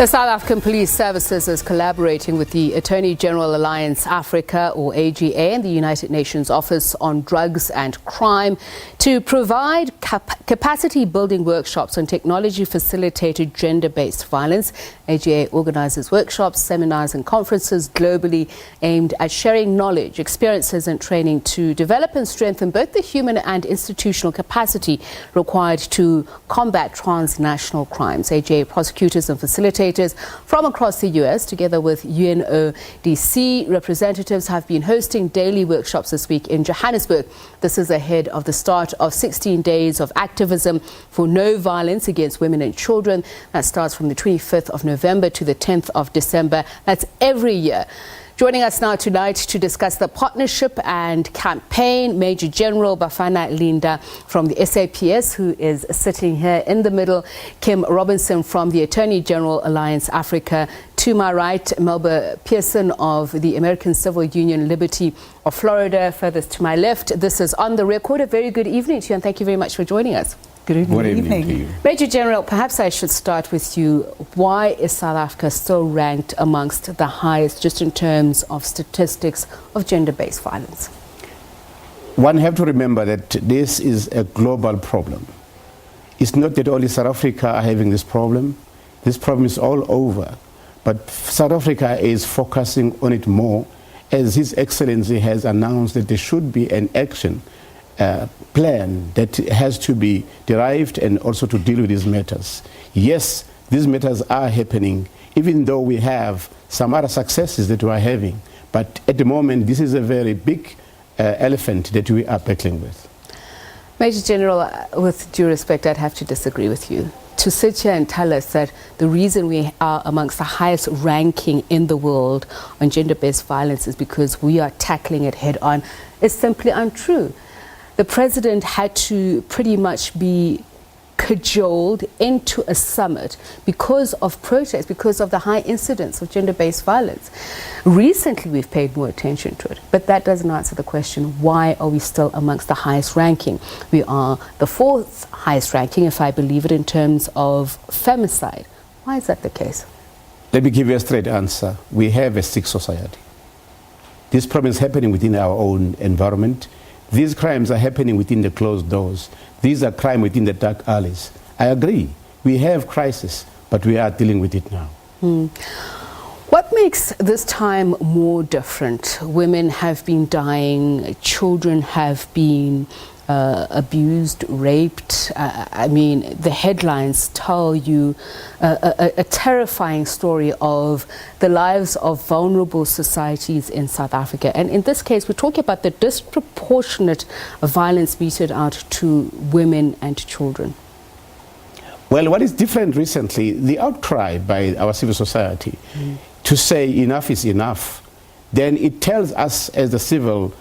The South African Police Services is collaborating with the Attorney General Alliance Africa, or AGA, and the United Nations Office on Drugs and Crime to provide capacity building workshops on technology-facilitated gender-based violence. AGA organizes workshops, seminars and conferences globally aimed at sharing knowledge, experiences and training to develop and strengthen both the human and institutional capacity required to combat transnational crimes. AGA prosecutors and facilitators from across the US, together with UNODC representatives, have been hosting daily workshops this week in Johannesburg. This is ahead of the start of 16 days of activism for no violence against women and children. That starts from the 25th of November to the 10th of December. That's every year. Joining us now tonight to discuss the partnership and campaign, Major General Bafana Linda from the SAPS, who is sitting here in the middle, Kim Robinson from the Attorney General Alliance Africa. To my right, Melba Pearson of the American Civil Union Liberty of Florida. Furthest to my left, this is On the Record. A very good evening to you, and thank you very much for joining us. Good evening. Good evening to you. Major General, perhaps I should start with you. Why is South Africa still ranked amongst the highest just in terms of statistics of gender-based violence? One have to remember that this is a global problem. It's not that only South Africa are having this problem. This problem is all over. But South Africa is focusing on it more, as His Excellency has announced that there should be an action plan that has to be derived and also to deal with these matters. Yes, these matters are happening, even though we have some other successes that we are having. But at the moment, this is a very big elephant that we are battling with. Major General, with due respect, I'd have to disagree with you. To sit here and tell us that the reason we are amongst the highest ranking in the world on gender-based violence is because we are tackling it head on is simply untrue. The president had to pretty much be cajoled into a summit because of protests, because of the high incidence of gender-based violence. Recently, we've paid more attention to it, but that doesn't answer the question, why are we still amongst the highest ranking? We are the fourth highest ranking, if I believe it, in terms of femicide. Why is that the case? Let me give you a straight answer. We have a sick society. This problem is happening within our own environment. These crimes are happening within the closed doors. These are crime within the dark alleys. I agree. We have crisis, but we are dealing with it now. What makes this time more different? Women have been dying, children have been abused, raped. I mean, the headlines tell you a terrifying story of the lives of vulnerable societies in South Africa. And in this case, we're talking about the disproportionate violence meted out to women and children. Well, what is different recently, the outcry by our civil society to say enough is enough, then it tells us as the civil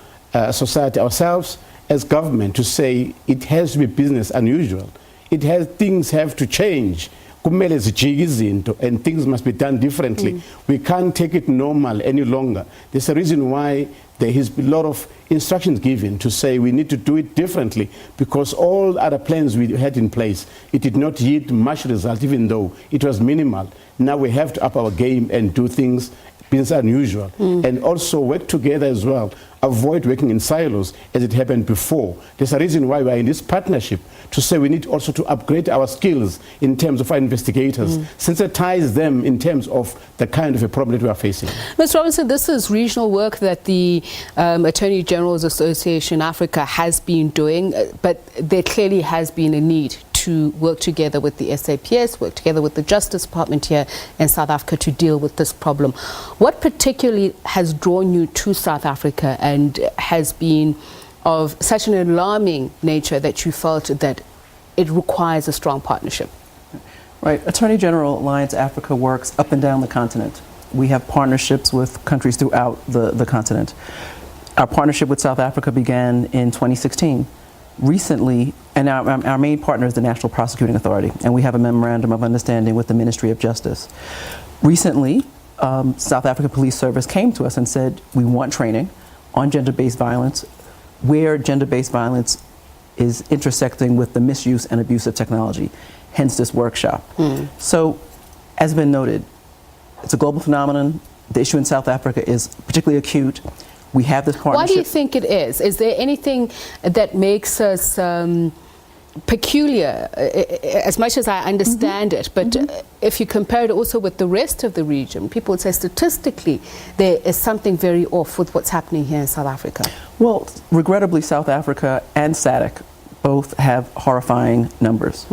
society ourselves, as government, to say it has to be business unusual. Things have to change. And things must be done differently. We can't take it normal any longer. There's a reason why there has been a lot of instructions given to say we need to do it differently, because all other plans we had in place, it did not yield much result, even though it was minimal. Now we have to up our game and do things business unusual, and also work together as well. Avoid working in silos as it happened before. There's a reason why we are in this partnership, to say we need also to upgrade our skills in terms of our investigators, sensitize them in terms of the kind of a problem that we are facing. Ms. Robinson, this is regional work that the Attorney General's Association Africa has been doing, but there clearly has been a need to work together with the SAPS, work together with the Justice Department here in South Africa to deal with this problem. What particularly has drawn you to South Africa and has been of such an alarming nature that you felt that it requires a strong partnership? Right. Attorney General Alliance Africa works up and down the continent. We have partnerships with countries throughout the continent. Our partnership with South Africa began in 2016. Recently, and our main partner is the National Prosecuting Authority, and we have a memorandum of understanding with the Ministry of Justice. Recently, South African Police Service came to us and said, we want training on gender-based violence, where gender-based violence is intersecting with the misuse and abuse of technology, hence this workshop. So As been noted, it's a global phenomenon. The issue in South Africa is particularly acute. We have this partnership. Why do you think it is? Is there anything that makes us peculiar, as much as I understand it, but if you compare it also with the rest of the region, people would say statistically there is something very off with what's happening here in South Africa? Well, regrettably, South Africa and SADC both have horrifying numbers.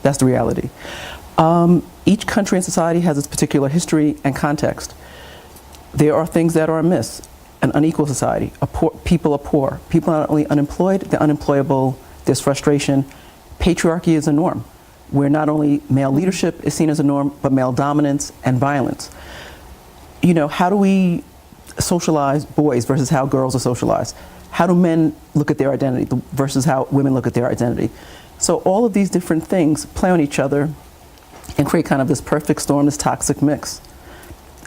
That's the reality. Each country and society has its particular history and context. There are things that are amiss. An unequal society. People are poor. People are not only unemployed, they're unemployable. There's frustration. Patriarchy is a norm, where not only male leadership is seen as a norm, but male dominance and violence. You know, how do we socialize boys versus how girls are socialized? How do men look at their identity versus how women look at their identity? So all of these different things play on each other and create kind of this perfect storm, this toxic mix.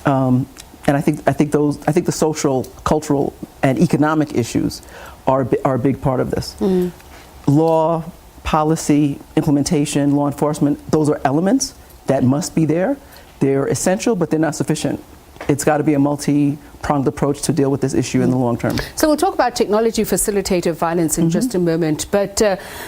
And I think the social, cultural, and economic issues are a big part of this. Law, policy, implementation, law enforcement, those are elements that must be there. They're essential, but they're not sufficient. It's got to be a multi-pronged approach to deal with this issue in the long term. So we'll talk about technology facilitated violence in just a moment, but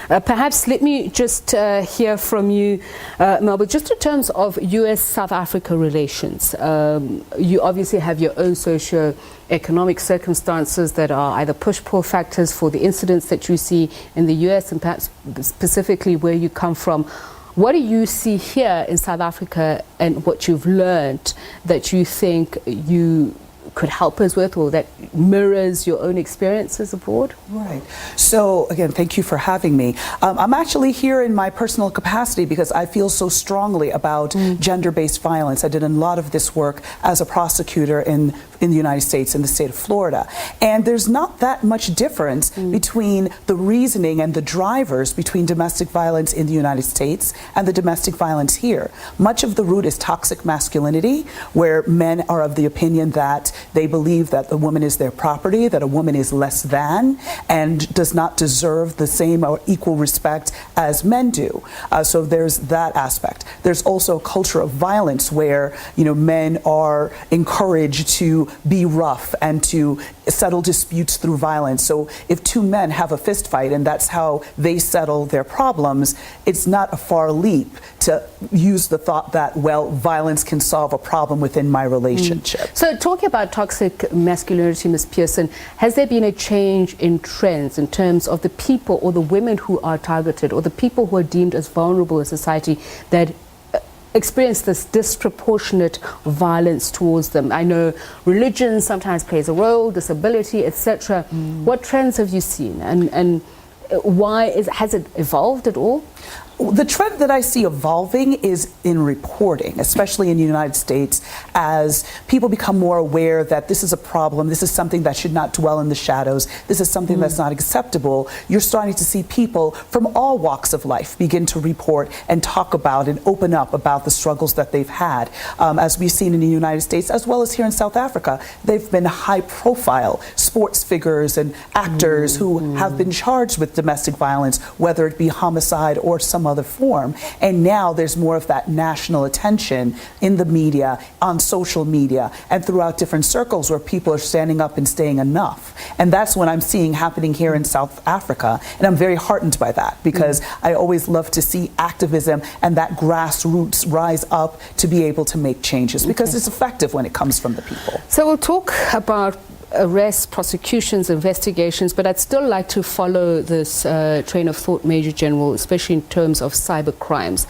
perhaps let me just hear from you, Melba, just in terms of US-South Africa relations. You obviously have your own socio-economic circumstances that are either push-pull factors for the incidents that you see in the US and perhaps specifically where you come from. What do you see here in South Africa and what you've learned that you think you could help us with, or that mirrors your own experiences abroad? Right. So again, thank you for having me. I'm actually here in my personal capacity because I feel so strongly about gender-based violence. I did a lot of this work as a prosecutor in the United States, in the state of Florida. And there's not that much difference between the reasoning and the drivers between domestic violence in the United States and the domestic violence here. Much of the root is toxic masculinity, where men are of the opinion that they believe that the woman is their property, that a woman is less than, and does not deserve the same or equal respect as men do. So there's that aspect. There's also a culture of violence where, you know, men are encouraged to be rough and to settle disputes through violence. So if two men have a fist fight and that's how they settle their problems, it's not a far leap to use the thought that, well, violence can solve a problem within my relationship. So talking about toxic masculinity, Ms. Pearson, has there been a change in trends in terms of the people or the women who are targeted or the people who are deemed as vulnerable in society that experience this disproportionate violence towards them? I know religion sometimes plays a role, disability, etc. What trends have you seen, and has it evolved at all? The trend that I see evolving is in reporting, especially in the United States, as people become more aware that this is a problem, this is something that should not dwell in the shadows, this is something that's not acceptable. You're starting to see people from all walks of life begin to report and talk about and open up about the struggles that they've had. As we've seen in the United States, as well as here in South Africa, they've been high-profile sports figures and actors who have been charged with domestic violence, whether it be homicide or some other form. And now there's more of that national attention in the media, on social media, and throughout different circles where people are standing up and saying enough. And that's what I'm seeing happening here in South Africa. And I'm very heartened by that, because I always love to see activism and that grassroots rise up to be able to make changes, because it's effective when it comes from the people. So we'll talk about arrests, prosecutions, investigations, but I'd still like to follow this train of thought, Major General, especially in terms of cyber crimes.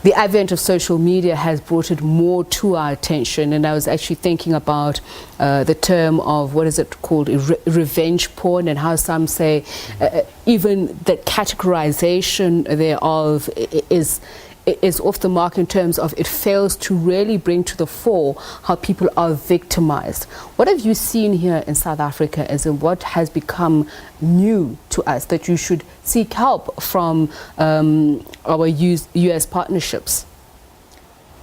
The advent of social media has brought it more to our attention, and I was actually thinking about the term of, what is it called, revenge porn, and how some say even the categorization thereof is off the mark in terms of it fails to really bring to the fore how people are victimized. What have you seen here in South Africa, as in what has become new to us that you should seek help from our US partnerships?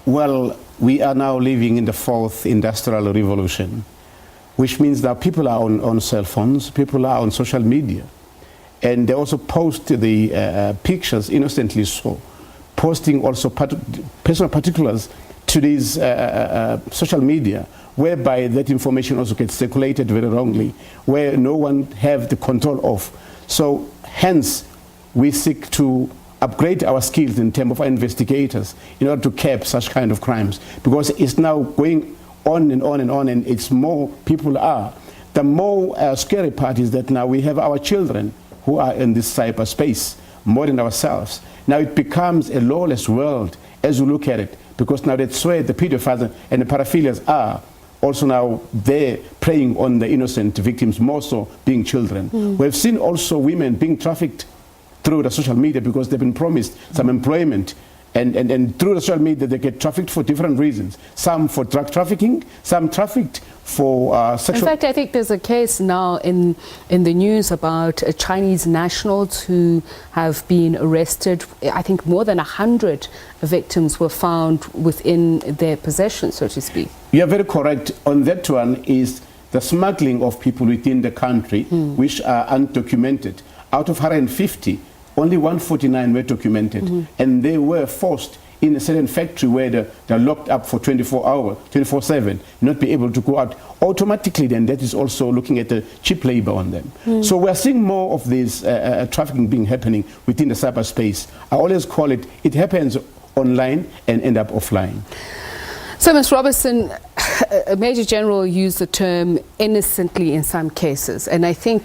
Well, we are now living in the fourth industrial revolution, which means that people are on cell phones, people are on social media, and they also post the pictures innocently so, posting also personal particulars to these social media, whereby that information also gets circulated very wrongly, where no one have the control of. So hence, we seek to upgrade our skills in terms of our investigators in order to curb such kind of crimes, because it's now going on and on and on, and it's more people are. The more scary part is that now we have our children who are in this cyberspace more than ourselves. Now it becomes a lawless world as you look at it, because now that's where the pedophiles and the paraphilias are also now they're preying on the innocent victims, more so being children. We've seen also women being trafficked through the social media because they've been promised some employment, and through the social media they get trafficked for different reasons. Some for drug trafficking, some trafficked for sexual... In fact, I think there's a case now in the news about Chinese nationals who have been arrested. I think more than 100 victims were found within their possession, so to speak. You're very correct. On that one is the smuggling of people within the country, which are undocumented. Out of 150, only 149 were documented, and they were forced in a certain factory where they're locked up for 24 hours, 24/7, not be able to go out. Automatically then that is also looking at the cheap labor on them. So we're seeing more of this trafficking being happening within the cyberspace. I always call it, it happens online and end up offline. So, Ms. Robertson, Major General used the term innocently in some cases, and I think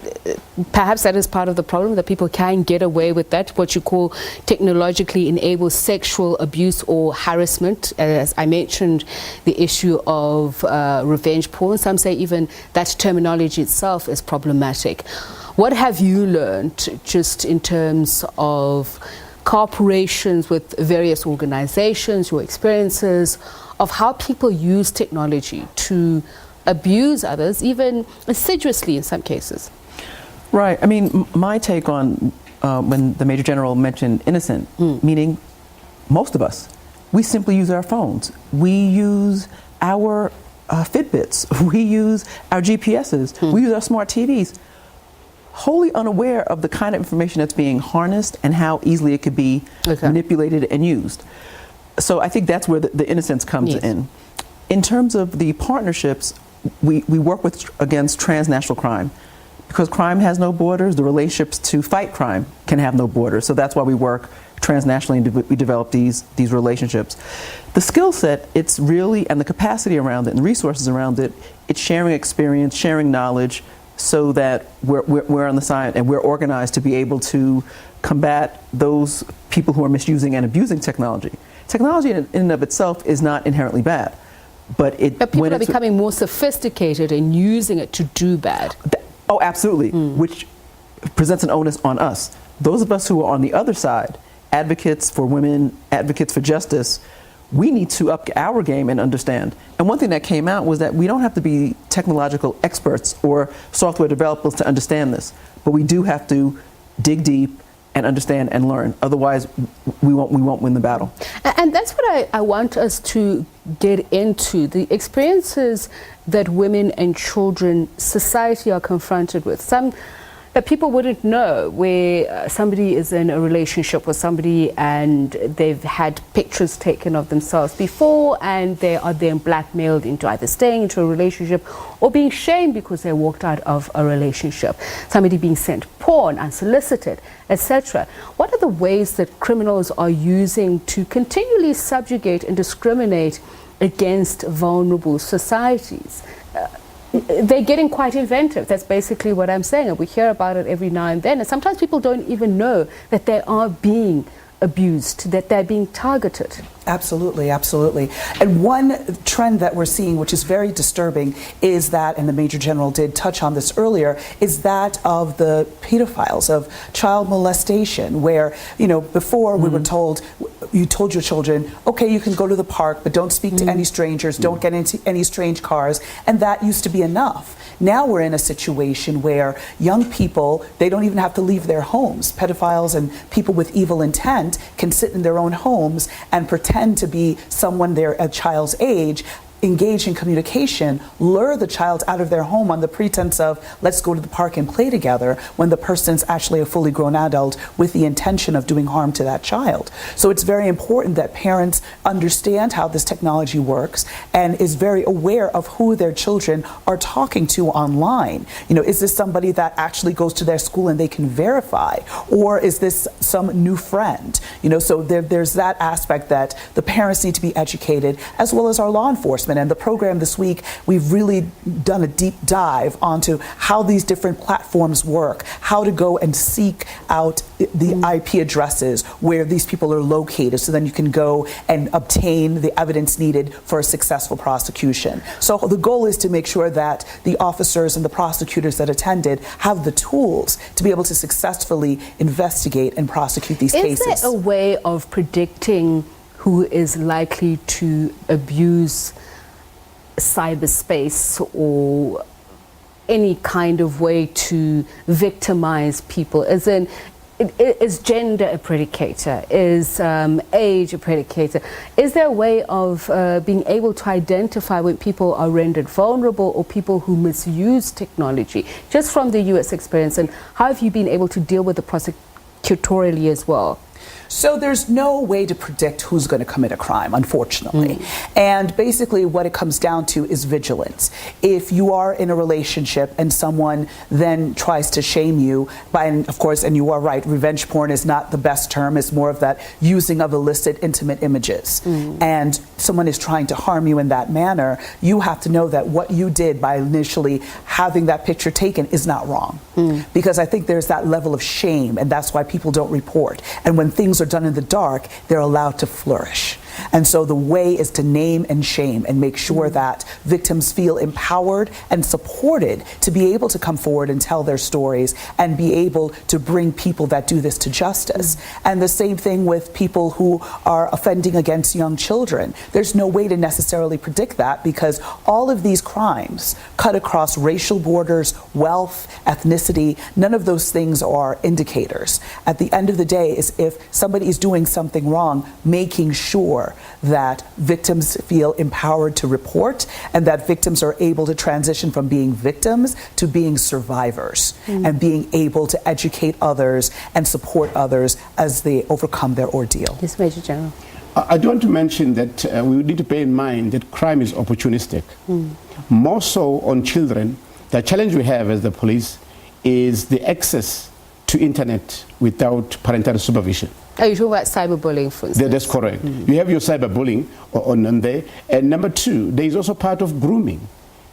perhaps that is part of the problem, that people can get away with that, what you call technologically enabled sexual abuse or harassment. As I mentioned, the issue of revenge porn. Some say even that terminology itself is problematic. What have you learned just in terms of cooperations with various organizations, your experiences of how people use technology to abuse others, even assiduously in some cases? Right. I mean, my take on when the Major General mentioned innocent, meaning most of us, we simply use our phones. We use our Fitbits. We use our GPSs. We use our smart TVs, wholly unaware of the kind of information that's being harnessed and how easily it could be manipulated and used. So I think that's where the innocence comes in. In terms of the partnerships, we work against transnational crime. Because crime has no borders, the relationships to fight crime can have no borders. So that's why we work transnationally and we develop these relationships. The skill set, it's really, and the capacity around it and resources around it, it's sharing experience, sharing knowledge, so that we're on the side and we're organized to be able to combat those people who are misusing and abusing technology. Technology in and of itself is not inherently bad, but people are becoming more sophisticated in using it to do bad. Oh, absolutely, which presents an onus on us. Those of us who are on the other side, advocates for women, advocates for justice, we need to up our game and understand. And one thing that came out was that we don't have to be technological experts or software developers to understand this, but we do have to dig deep and understand and learn. Otherwise, we won't win the battle. And that's what I want us to get into, the experiences that women and children, society are confronted with. Some that people wouldn't know, where somebody is in a relationship with somebody and they've had pictures taken of themselves before, and they are then blackmailed into either staying into a relationship or being shamed because they walked out of a relationship. Somebody being sent porn, unsolicited, etc. What are the ways that criminals are using to continually subjugate and discriminate against vulnerable societies? They're getting quite inventive. That's basically what I'm saying. And we hear about it every now and then. And sometimes people don't even know that they are being abused, that they're being targeted. Absolutely, absolutely. And one trend that we're seeing, which is very disturbing, is that, and the Major General did touch on this earlier, is that of the pedophiles, of child molestation, where, you know, before we were told, you told your children, okay, you can go to the park, but don't speak to any strangers, don't get into any strange cars, and that used to be enough. Now we're in a situation where young people, they don't even have to leave their homes. Pedophiles and people with evil intent can sit in their own homes and pretend to be someone a child's age, engage in communication, lure the child out of their home on the pretense of, let's go to the park and play together, when the person's actually a fully grown adult with the intention of doing harm to that child. So it's very important that parents understand how this technology works and is very aware of who their children are talking to online. You know, is this somebody that actually goes to their school and they can verify, or is this some new friend? You know, so there's that aspect that the parents need to be educated, as well as our law enforcement. And the program this week, we've really done a deep dive onto how these different platforms work, how to go and seek out the IP addresses where these people are located, so then you can go and obtain the evidence needed for a successful prosecution. So the goal is to make sure that the officers and the prosecutors that attended have the tools to be able to successfully investigate and prosecute these cases. Is there a way of predicting who is likely to abuse cyberspace, or any kind of way to victimize people? As in, is gender a predicator? Is age a predicator? Is there a way of being able to identify when people are rendered vulnerable or people who misuse technology? Just from the US experience, and how have you been able to deal with the prosecutorially as well? So there's no way to predict who's going to commit a crime, unfortunately. And basically what it comes down to is vigilance. If you are in a relationship and someone then tries to shame you, and of course, and you are right, revenge porn is not the best term, it's more of that using of illicit, intimate images. And someone is trying to harm you in that manner, you have to know that what you did by initially having that picture taken is not wrong. Because I think there's that level of shame, and that's why people don't report. And when things are done in the dark, they're allowed to flourish. And so the way is to name and shame and make sure that victims feel empowered and supported to be able to come forward and tell their stories and be able to bring people that do this to justice. And the same thing with people who are offending against young children. There's no way to necessarily predict that, because all of these crimes cut across racial borders, wealth, ethnicity. None of those things are indicators. At the end of the day, is if somebody is doing something wrong, making sure that victims feel empowered to report, and that victims are able to transition from being victims to being survivors, and being able to educate others and support others as they overcome their ordeal. Yes, Major General. I do want to mention that we need to bear in mind that crime is opportunistic. More so on children. The challenge we have as the police is the access to internet without parental supervision. Are you talking about cyberbullying, for instance? That's correct. You have your cyberbullying on there. And number two, there is also part of grooming.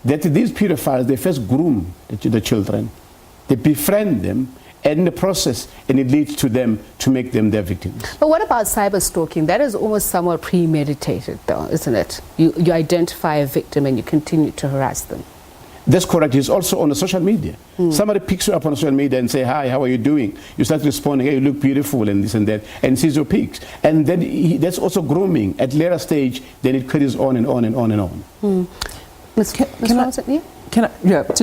That these pedophiles, they first groom the children. They befriend them, and in the process, and it leads to them to make them their victims. But what about cyber stalking? That is almost somewhat premeditated, though, isn't it? You identify a victim and you continue to harass them. That's correct. It's also on the social media. Somebody picks you up on social media and say, hi, how are you doing? You start responding, hey, you look beautiful, and this and that, and sees your pics. And then that's also grooming. At later stage, then it carries on and on and on and on. To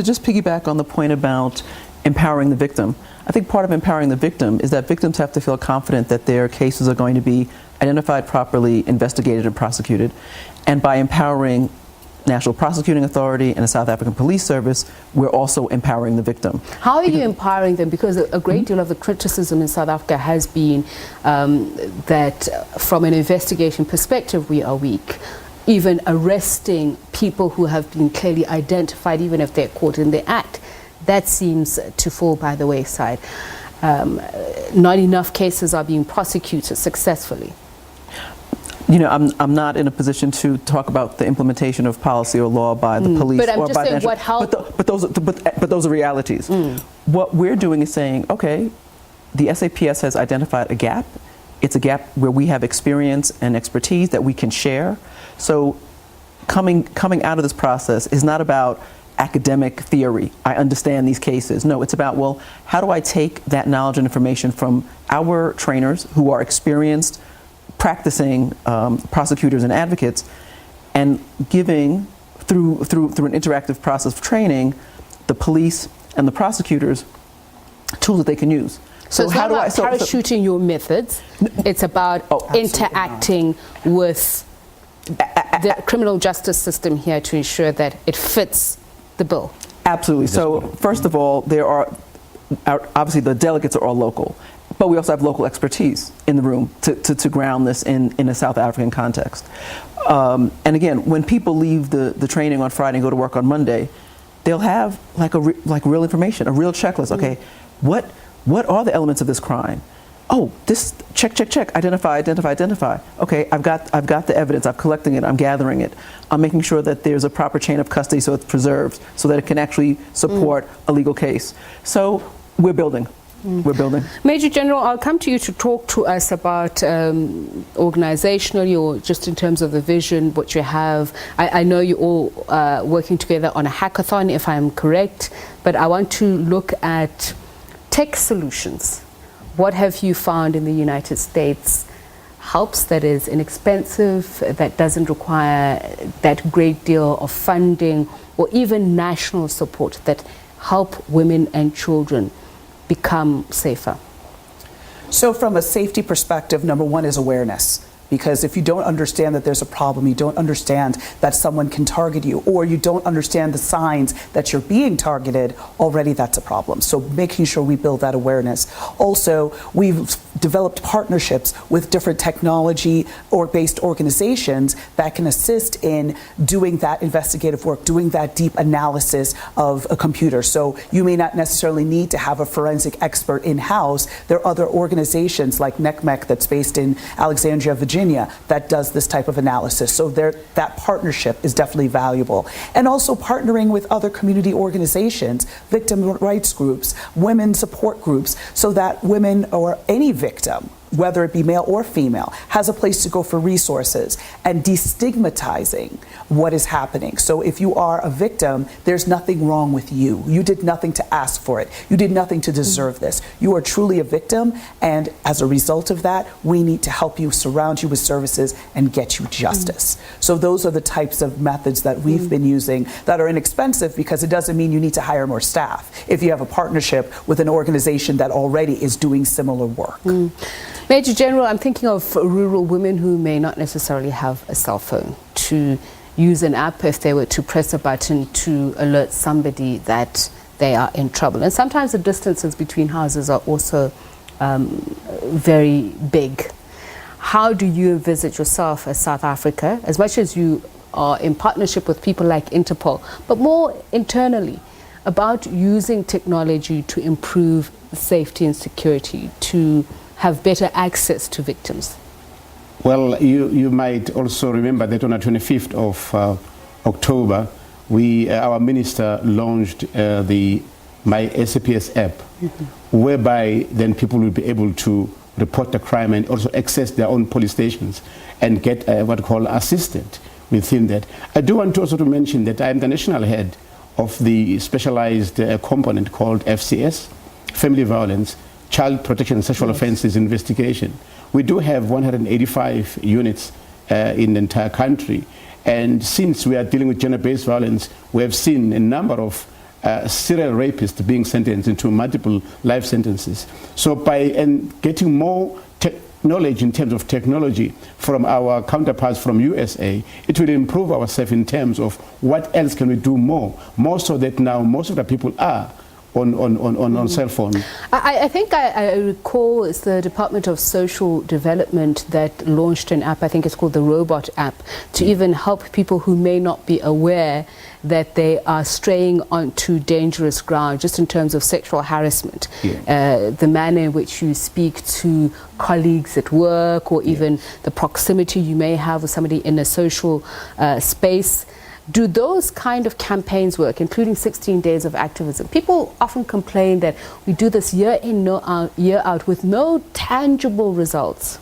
just piggyback on the point about empowering the victim, I think part of empowering the victim is that victims have to feel confident that their cases are going to be identified properly, investigated, and prosecuted. And by empowering National Prosecuting Authority and the South African Police Service, we're also empowering the victim. How are you empowering them? Because a great deal of the criticism in South Africa has been that from an investigation perspective, we are weak. Even arresting people who have been clearly identified, even if they're caught in the act, that seems to fall by the wayside. Not enough cases are being prosecuted successfully. You know, I'm not in a position to talk about the implementation of policy or law by the police, but I'm or just by saying national, what help. but those are realities. What we're doing is saying, okay, the SAPS has identified a gap. It's a gap where we have experience and expertise that we can share. So coming out of this process is not about academic theory. I understand these cases. No, it's about, well, how do I take that knowledge and information from our trainers who are experienced practicing prosecutors and advocates, and giving through an interactive process of training the police and the prosecutors tools that they can use. So it's not about parachuting your methods. It's about interacting with the criminal justice system here to ensure that it fits the bill? Absolutely. So first of all, there are, obviously the delegates are all local, but we also have local expertise in the room to ground this in a South African context. And again, when people leave the training on Friday and go to work on Monday, they'll have like real information, a real checklist. Okay, what are the elements of this crime? Oh, this check, identify. Okay, I've got the evidence. I'm collecting it. I'm gathering it. I'm making sure that there's a proper chain of custody so it's preserved, so that it can actually support a legal case. So we're building. We're building. Major General, I'll come to you to talk to us about organizationally, or just in terms of the vision, what you have. I know you're all working together on a hackathon, if I'm correct, but I want to look at tech solutions. What have you found in the United States helps, that is inexpensive, that doesn't require that great deal of funding or even national support, that help women and children become safer? So from a safety perspective, number one is awareness. Because if you don't understand that there's a problem, you don't understand that someone can target you, or you don't understand the signs that you're being targeted, already that's a problem. So making sure we build that awareness. Also, we've developed partnerships with different technology or based organizations that can assist in doing that investigative work, doing that deep analysis of a computer. So you may not necessarily need to have a forensic expert in-house. There are other organizations like NECMEC that's based in Alexandria, Virginia, that does this type of analysis. So that partnership is definitely valuable. And also partnering with other community organizations, victim rights groups, women support groups, so that women or any victim, whether it be male or female, has a place to go for resources, and destigmatizing what is happening. So if you are a victim, there's nothing wrong with you. You did nothing to ask for it. You did nothing to deserve this. You are truly a victim, and as a result of that, we need to help you, surround you with services, and get you justice. So those are the types of methods that we've been using that are inexpensive, because it doesn't mean you need to hire more staff if you have a partnership with an organization that already is doing similar work. Major General, I'm thinking of rural women who may not necessarily have a cell phone, to use an app if they were to press a button to alert somebody that they are in trouble. And sometimes the distances between houses are also very big. How do you envisage yourself as South Africa, as much as you are in partnership with people like Interpol, but more internally, about using technology to improve safety and security, to have better access to victims? Well, you might also remember that on the 25th of October, our minister launched the My SAPS app, whereby then people will be able to report the crime and also access their own police stations and get what we call assistant within that. I do want to also to mention that I am the national head of the specialized component called FCS, Family Violence, Child Protection and Sexual Offences Investigation. We do have 185 units in the entire country. And since we are dealing with gender-based violence, we have seen a number of serial rapists being sentenced into multiple life sentences. So by getting more knowledge in terms of technology from our counterparts from USA, it will improve ourselves in terms of what else can we do more so that now most of the people are on cell phone. I think I recall it's the Department of Social Development that launched an app, I think it's called the Robot app, to even help people who may not be aware that they are straying onto dangerous ground, just in terms of sexual harassment. The manner in which you speak to colleagues at work, or even the proximity you may have with somebody in a social space. Do those kind of campaigns work, including 16 days of activism? People often complain that we do this year in, year out, with no tangible results.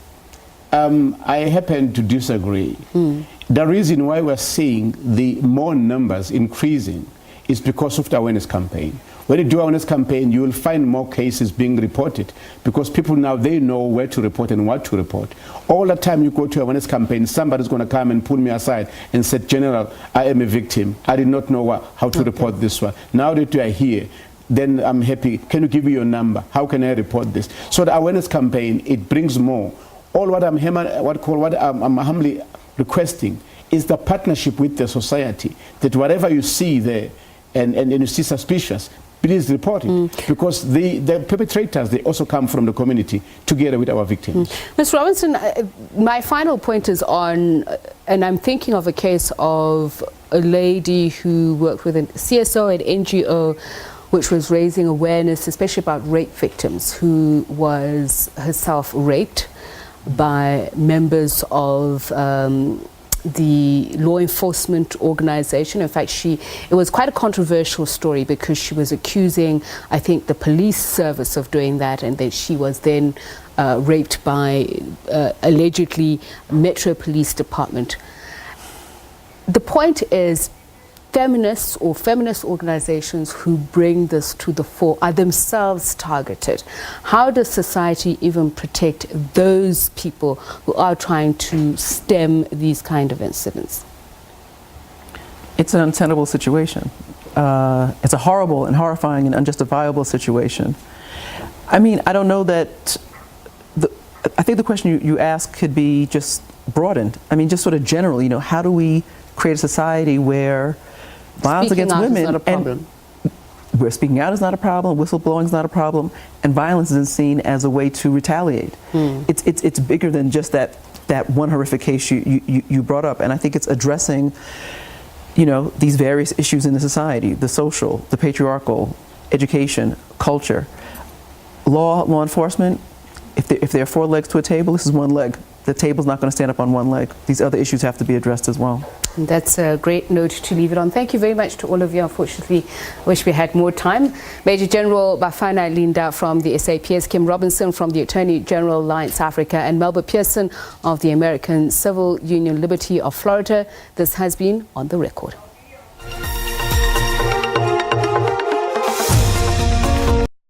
I happen to disagree. The reason why we're seeing the more numbers increasing is because of the awareness campaign. When you do awareness campaign, you will find more cases being reported, because people now, they know where to report and what to report. All the time you go to awareness campaign, somebody's going to come and pull me aside and say, General, I am a victim. I did not know how to report this one. Now that you are here, then I'm happy. Can you give me your number? How can I report this? So the awareness campaign, it brings more. All what I'm humbly requesting is the partnership with the society, that whatever you see there and you see suspicious, please report it, because the perpetrators, they also come from the community together with our victims. Ms. Robinson, my final point is on, and I'm thinking of a case of a lady who worked with a CSO, an NGO, which was raising awareness, especially about rape victims, who was herself raped by members of the law enforcement organization. In fact, it was quite a controversial story because she was accusing, I think, the police service of doing that, and that she was then raped by allegedly Metro Police Department. The point is, feminists or feminist organizations who bring this to the fore are themselves targeted. How does society even protect those people who are trying to stem these kind of incidents? It's an untenable situation. It's a horrible and horrifying and unjustifiable situation. I mean, I don't know that, I think the question you ask could be just broadened. I mean, just sort of general, how do we create a society where violence against women, is not a problem. And where speaking out is not a problem, whistleblowing is not a problem, and violence isn't seen as a way to retaliate. It's bigger than just that one horrific case you brought up, and I think it's addressing, these various issues in the society: the social, the patriarchal, education, culture, law enforcement. If there are four legs to a table, this is one leg. The table's not going to stand up on one leg. These other issues have to be addressed as well. And that's a great note to leave it on. Thank you very much to all of you. Unfortunately, I wish we had more time. Major General Bafana Linda from the SAPS, Kim Robinson from the Attorney General Alliance Africa, and Melba Pearson of the American Civil Union Liberty of Florida. This has been On the Record.